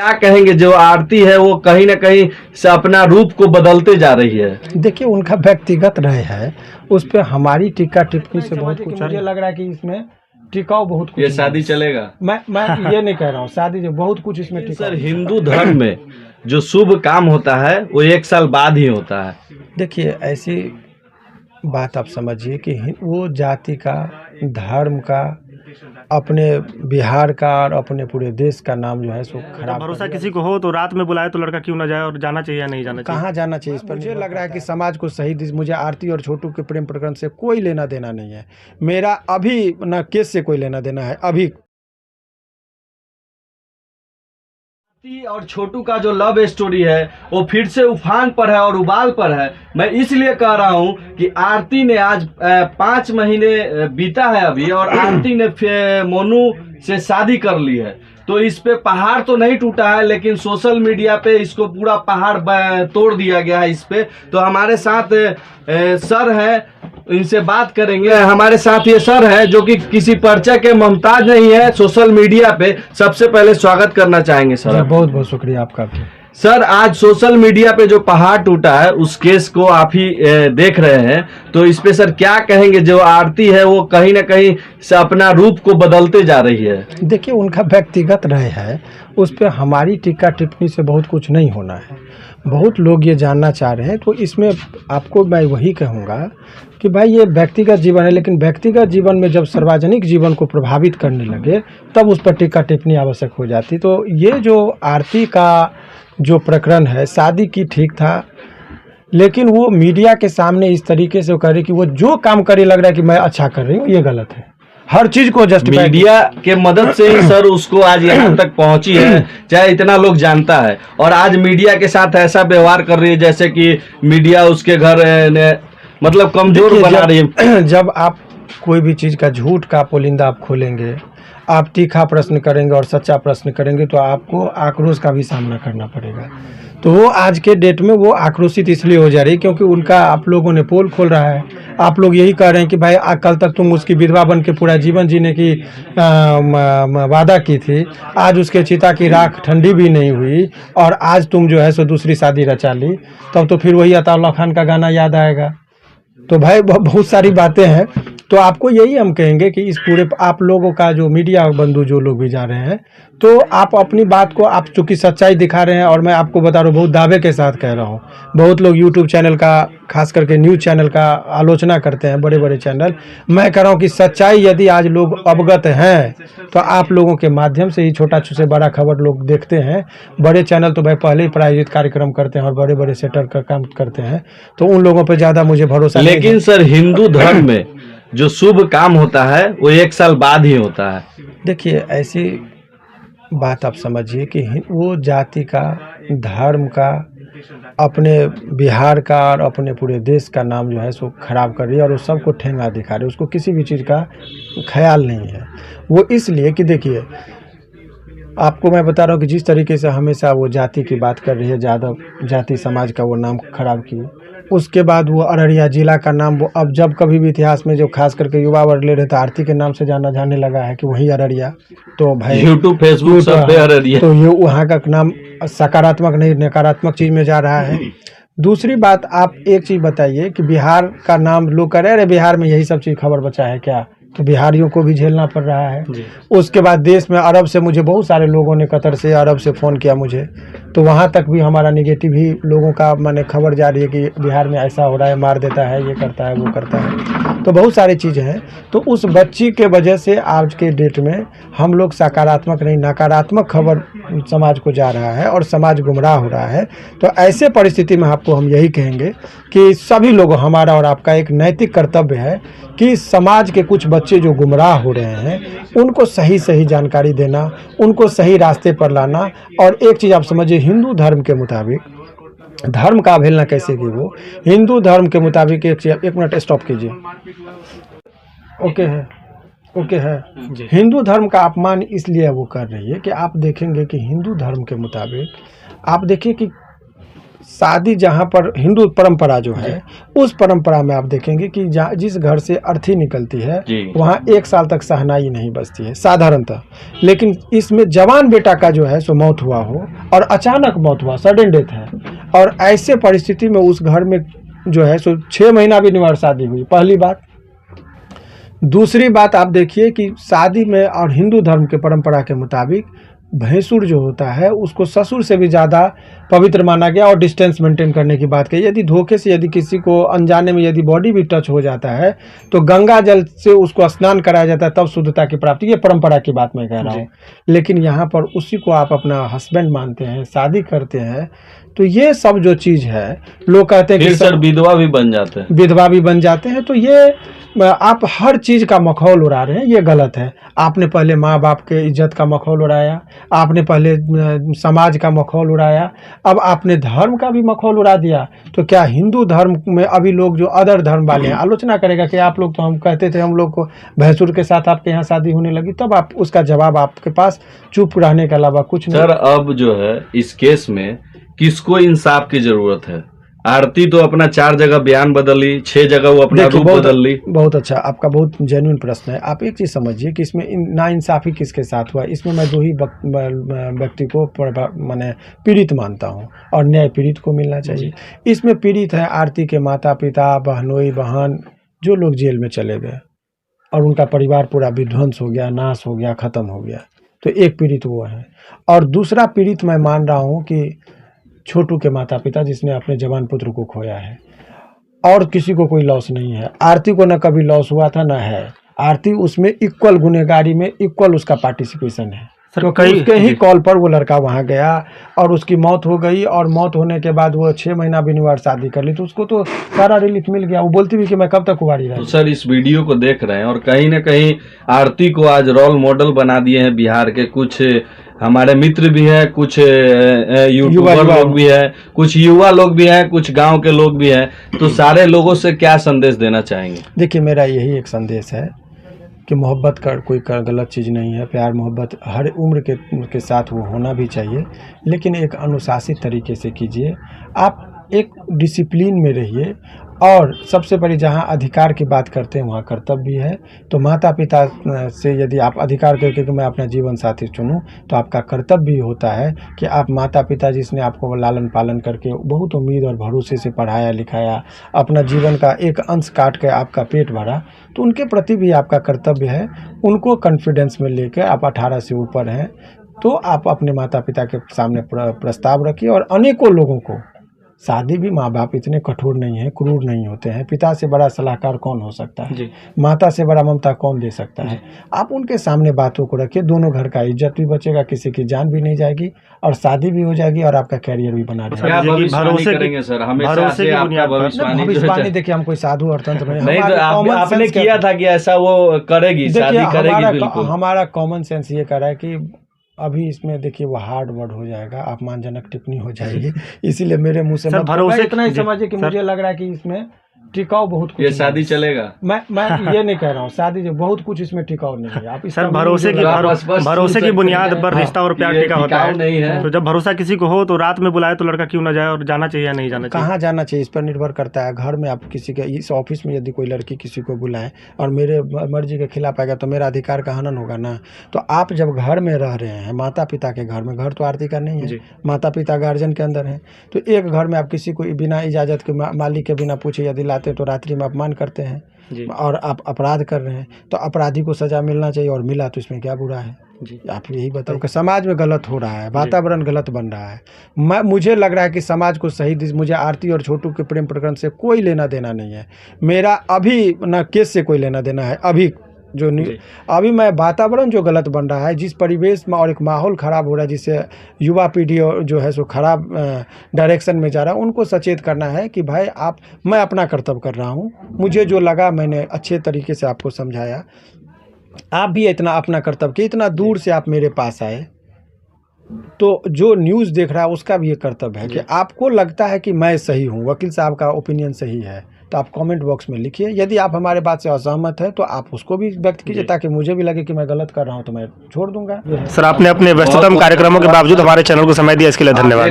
क्या कहेंगे जो आरती है वो कहीं ना कहीं से अपना रूप को बदलते जा रही है। देखिए उनका व्यक्तिगत राय है, उस पे हमारी टीका टिप्पणी से बहुत कुछ मुझे लग रहा है कि इसमें टिकाऊ बहुत कुछ ये नहीं शादी है। चलेगा। मैं ये नहीं कह रहा हूँ शादी जो बहुत कुछ इसमें टिकाऊ सर नहीं है। हिंदू धर्म में जो शुभ काम होता है वो 1 साल बाद ही होता है। देखिए ऐसी बात आप समझिए कि वो जाति का, धर्म का, अपने बिहार का और अपने पूरे देश का नाम जो है सो खराब भरोसा किसी को हो तो रात में बुलाए तो लड़का क्यों ना जाए, और जाना चाहिए या नहीं जाना चाहिए? कहाँ जाना चाहिए इस पर मुझे लग रहा है कि समाज को सही मुझे आरती और छोटू के प्रेम प्रकरण से कोई लेना देना नहीं है। मेरा अभी न केस से कोई लेना देना है। अभी आरती और छोटू का जो लव स्टोरी है वो फिर से उफान पर है और उबाल पर है। मैं इसलिए कह रहा हूं कि आरती ने आज 5 महीने बीता है अभी और आरती ने मोनू से शादी कर ली है। तो इस पे पहाड़ तो नहीं टूटा है, लेकिन सोशल मीडिया पे इसको पूरा पहाड़ तोड़ दिया गया है इस पे। तो हमारे साथ सर है, इनसे बात करेंगे। हमारे साथ ये सर है जो कि किसी परिचय के मोहताज नहीं है सोशल मीडिया पे। सबसे पहले स्वागत करना चाहेंगे सर। बहुत बहुत शुक्रिया आपका भी। सर आज सोशल मीडिया पे जो पहाड़ टूटा है उस केस को आप ही देख रहे हैं, तो इस पे सर क्या कहेंगे जो आरती है वो कहीं ना कहीं से अपना रूप को बदलते जा रही है। देखिए उनका व्यक्तिगत राय है, उस पर हमारी टीका टिप्पणी से बहुत कुछ नहीं होना है। बहुत लोग ये जानना चाह रहे हैं, तो इसमें आपको मैं वही कहूँगा कि भाई ये व्यक्तिगत जीवन है, लेकिन व्यक्तिगत जीवन में जब सार्वजनिक जीवन को प्रभावित करने लगे तब उस पर टीका टिप्पणी आवश्यक हो जाती। तो ये जो आरती का जो प्रकरण है, शादी की ठीक था, लेकिन वो मीडिया के सामने इस तरीके से वो कह रही कि वो जो काम करे लग रहा है कि मैं अच्छा कर रही हूँ, ये गलत है। हर चीज को जस्टिफाई मीडिया के मदद से ही सर उसको आज यहाँ तक पहुंची है, चाहे इतना लोग जानता है। और आज मीडिया के साथ ऐसा व्यवहार कर रही है जैसे कि मीडिया उसके घर मतलब कमजोर बना रही है। जब आप कोई भी चीज का झूठ का पुलिंदा आप खोलेंगे, आप तीखा प्रश्न करेंगे और सच्चा प्रश्न करेंगे, तो आपको आक्रोश का भी सामना करना पड़ेगा। तो वो आज के डेट में वो आक्रोशित इसलिए हो जा रही है क्योंकि उनका आप लोगों ने पोल खोल रहा है। आप लोग यही कह रहे हैं कि भाई कल तक तुम उसकी विधवा बन के पूरा जीवन जीने की वादा की थी, आज उसके चिता की राख ठंडी भी नहीं हुई और आज तुम जो है सो दूसरी शादी रचा ली। तब तो फिर वही अता उल्लाह खान का गाना याद आएगा। तो भाई बहुत सारी बातें हैं। तो आपको यही हम कहेंगे कि इस पूरे आप लोगों का जो मीडिया बंधु जो लोग भी जा रहे हैं, तो आप अपनी बात को आप चूँकि सच्चाई दिखा रहे हैं, और मैं आपको बता रहा हूँ बहुत दावे के साथ कह रहा हूँ। बहुत लोग यूट्यूब चैनल का, खास करके न्यूज़ चैनल का आलोचना करते हैं, बड़े बड़े चैनल। मैं कह रहा हूँ कि सच्चाई यदि आज लोग अवगत हैं तो आप लोगों के माध्यम से ही छोटा से बड़ा खबर लोग देखते हैं। बड़े चैनल तो भाई पहले ही प्रायोजित कार्यक्रम करते हैं और बड़े बड़े सेटर का काम करते हैं, तो उन लोगों पर ज़्यादा मुझे भरोसा नहीं है। लेकिन सर हिंदू धर्म में जो शुभ काम होता है वो 1 साल बाद ही होता है। देखिए ऐसी बात आप समझिए कि वो जाति का, धर्म का, अपने बिहार का और अपने पूरे देश का नाम जो है सो खराब कर रही है और वो सबको ठेंगा दिखा रही है। उसको किसी भी चीज़ का ख्याल नहीं है। वो इसलिए कि देखिए आपको मैं बता रहा हूँ कि जिस तरीके से हमेशा वो जाति की बात कर रही है, यादव जाति समाज का वो नाम खराब की, उसके बाद वो अररिया जिला का नाम वो अब जब कभी भी इतिहास में जो खास करके युवा वर्ग ले रहे थे आरती के नाम से जाना जाने लगा है कि वही अररिया। तो भाई यूट्यूब फेसबुक सब पे अररिया, तो ये वहाँ का नाम सकारात्मक नहीं नकारात्मक चीज़ में जा रहा है। दूसरी बात, आप एक चीज़ बताइए कि बिहार का नाम लोग कह रहे हैं बिहार में यही सब चीज़ खबर बचा है क्या, तो बिहारियों को भी झेलना पड़ रहा है। उसके बाद देश में अरब से मुझे बहुत सारे लोगों ने कतर से, अरब से फ़ोन किया मुझे, तो वहाँ तक भी हमारा निगेटिव ही लोगों का माने खबर जा रही है कि बिहार में ऐसा हो रहा है, मार देता है, ये करता है, वो करता है। तो बहुत सारी चीज़ें हैं। तो उस बच्ची के वजह से आज के डेट में हम लोग सकारात्मक नहीं नकारात्मक खबर समाज को जा रहा है और समाज गुमराह हो रहा है। तो ऐसे परिस्थिति में आपको हम यही कहेंगे कि सभी लोगों, हमारा और आपका एक नैतिक कर्तव्य है कि समाज के कुछ बच्चे जो गुमराह हो रहे हैं उनको सही सही जानकारी देना, उनको सही रास्ते पर लाना। और एक चीज़ आप समझिए, हिंदू धर्म के मुताबिक, धर्म का अवहेलना कैसे की वो, हिंदू धर्म के मुताबिक एक मिनट स्टॉप कीजिए। ओके है। हिंदू धर्म का अपमान इसलिए वो कर रही है कि आप देखेंगे कि हिंदू धर्म के मुताबिक आप देखिए कि शादी जहाँ पर हिंदू परंपरा जो है उस परंपरा में आप देखेंगे कि जिस घर से अर्थी निकलती है वहाँ 1 साल तक शहनाई नहीं बजती है साधारणतः। लेकिन इसमें जवान बेटा का जो है सो मौत हुआ हो और अचानक मौत हुआ, सडन डेथ है, और ऐसे परिस्थिति में उस घर में जो है सो 6 महीना भी नहीं हुआ शादी हुई, पहली बात। दूसरी बात आप देखिए कि शादी में और हिंदू धर्म के परंपरा के मुताबिक भैंसुर जो होता है उसको ससुर से भी ज़्यादा पवित्र माना गया और डिस्टेंस मेंटेन करने की बात कही। यदि धोखे से यदि किसी को अनजाने में यदि बॉडी भी टच हो जाता है तो गंगा जल से उसको स्नान कराया जाता है, तब शुद्धता की प्राप्ति। ये परंपरा की बात मैं कह रहा हूँ। लेकिन यहाँ पर उसी को आप अपना हस्बैंड मानते हैं, शादी करते हैं, तो ये सब जो चीज़ है लोग कहते हैं कि सर विधवा भी बन जाते हैं, विधवा भी बन जाते हैं। तो ये आप हर चीज़ का मखौल उड़ा रहे हैं, ये गलत है। आपने पहले माँ बाप के इज्जत का मखौल उड़ाया, आपने पहले समाज का मखौल उड़ाया, अब आपने धर्म का भी मखौल उड़ा दिया। तो क्या हिंदू धर्म में अभी लोग जो अदर धर्म वाले हैं आलोचना करेगा कि आप लोग तो, हम कहते थे हम लोग को भैंसुर के साथ आपके यहाँ शादी होने लगी, तब आप उसका जवाब आपके पास चुप रहने के अलावा कुछ नहीं। सर अब जो है इस केस में किसको इंसाफ की जरूरत है? आरती तो अपना 4 जगह बयान बदली, 6 जगह वो अपना रूप बदल ली। बहुत अच्छा, आपका बहुत जेन्युइन प्रश्न है। आप एक चीज़ समझिए कि इसमें नाइंसाफ़ी किसके साथ हुआ। इसमें मैं 2 ही व्यक्ति को मैंने पीड़ित मानता हूँ और न्याय पीड़ित को मिलना चाहिए। इसमें पीड़ित है आरती के माता पिता, बहनोई बहन, जो लोग जेल में चले गए और उनका परिवार पूरा विध्वंस हो गया, नाश हो गया, ख़त्म हो गया। तो एक पीड़ित वो है। और दूसरा पीड़ित मैं मान रहा हूँ कि छोटू के माता पिता जिसने अपने जवान पुत्र को खोया है, और किसी को कोई लॉस नहीं है। आरती को न कभी लॉस हुआ था न है। आरती उसमें इक्वल गुनहगारी में इक्वल उसका पार्टिसिपेशन है। तो उसके ही कॉल पर वो लड़का वहाँ गया और उसकी मौत हो गई, और मौत होने के बाद वो 6 महीना भी नहीं हुआ शादी कर ली, तो उसको तो सारा रिलीफ मिल गया। वो बोलती भी कि मैं कब तक कुंवारी रही। तो सर इस वीडियो को देख रहे हैं और कहीं न कहीं आरती को आज रोल मॉडल बना दिए हैं बिहार के कुछ हमारे मित्र भी हैं, कुछ यूट्यूबर लोग भी हैं, कुछ युवा लोग भी हैं, कुछ गांव के लोग भी हैं। तो सारे लोगों से क्या संदेश देना चाहेंगे? देखिए, मेरा यही एक संदेश है कि मोहब्बत का कोई गलत चीज़ नहीं है। प्यार मोहब्बत हर उम्र के साथ वो होना भी चाहिए, लेकिन एक अनुशासित तरीके से कीजिए। आप एक डिसिप्लिन में रहिए, और सबसे बड़ी जहाँ अधिकार की बात करते हैं वहाँ कर्तव्य भी है। तो माता पिता से यदि आप अधिकार करके कि मैं अपना जीवन साथी चुनूं, तो आपका कर्तव्य भी होता है कि आप माता पिता जिसने आपको लालन पालन करके बहुत उम्मीद और भरोसे से पढ़ाया लिखाया, अपना जीवन का एक अंश काट के आपका पेट भरा, तो उनके प्रति भी आपका कर्तव्य है। उनको कॉन्फिडेंस में लेकर आप 18 से ऊपर हैं तो आप अपने माता पिता के सामने प्रस्ताव रखिए। और अनेकों लोगों को शादी भी, माँ बाप इतने कठोर नहीं है, क्रूर नहीं होते हैं। पिता से बड़ा सलाहकार कौन हो सकता है? माता से बड़ा ममता कौन दे सकता है? आप उनके सामने बातों को रखिए, दोनों घर का इज्जत भी बचेगा, किसी की जान भी नहीं जाएगी, और शादी भी हो जाएगी, और आपका कैरियर भी बना रहेगा। भविष्यवाणी देखिए, हम कोई साधु और तंत्र नहीं, आपने किया था कि ऐसा वो करेगी, शादी करेगी। हमारा कॉमन सेंस ये कह रहा है कि अभी इसमें देखिए वो हार्ड वर्ड हो जाएगा, अपमानजनक टिप्पणी हो जाएगी, इसीलिए मेरे मुंह से मत भरोसे इतना ही समझिए कि मुझे लग रहा है कि इसमें टिकाऊ बहुत कुछ। ये शादी चलेगा? मैं ये नहीं कह रहा हूँ, शादी जो बहुत कुछ इसमें टिकाऊ नहीं है। आप सर भरोसे की बुनियाद पर रिश्ता और प्यार टिका होता है। नहीं है तो जब भरोसा किसी को हो तो रात में बुलाए तो लड़का क्यों ना जाए, और जाना चाहिए या नहीं जाना चाहिए? कहाँ जाना चाहिए इस पर निर्भर करता है। घर में आप किसी के, इस ऑफिस में यदि कोई लड़की किसी को बुलाए और मेरे मर्जी के खिलाफ आएगा तो मेरा अधिकार का हनन होगा ना। तो आप जब घर में रह रहे हैं, माता पिता के घर में, घर तो आरती का नहीं है, माता पिता गार्जियन के अंदर है, तो एक घर में आप किसी को बिना इजाज़त के, मालिक के बिना पूछे यदि लाते तो रात्रि में अपमान करते हैं और आप अपराध कर रहे हैं। तो अपराधी को सजा मिलना चाहिए, और मिला तो इसमें क्या बुरा है? आप यही बताओ कि समाज में गलत हो रहा है, वातावरण गलत बन रहा है। मुझे लग रहा है कि समाज को सही मुझे आरती और छोटू के प्रेम प्रकरण से कोई लेना देना नहीं है। मेरा अभी न केस से कोई लेना देना है। अभी मैं वातावरण जो गलत बन रहा है, जिस परिवेश में और एक माहौल ख़राब हो रहा है, जिससे युवा पीढ़ी जो है सो ख़राब डायरेक्शन में जा रहा है, उनको सचेत करना है कि भाई मैं अपना कर्तव्य कर रहा हूँ। मुझे जो लगा मैंने अच्छे तरीके से आपको समझाया। आप भी इतना अपना कर्तव्य कि इतना दूर से आप मेरे पास आए, तो जो न्यूज़ देख रहा है उसका भी ये कर्तव्य है कि आपको लगता है कि मैं सही हूँ, वकील साहब का ओपिनियन सही है, तो आप कमेंट बॉक्स में लिखिए। यदि आप हमारे बात से असहमत है तो आप उसको भी व्यक्त कीजिए, ताकि मुझे भी लगे कि मैं गलत कर रहा हूँ तो मैं छोड़ दूंगा। सर आपने अपने व्यस्ततम कार्यक्रमों के बावजूद हमारे चैनल को समय दिया, इसके लिए धन्यवाद।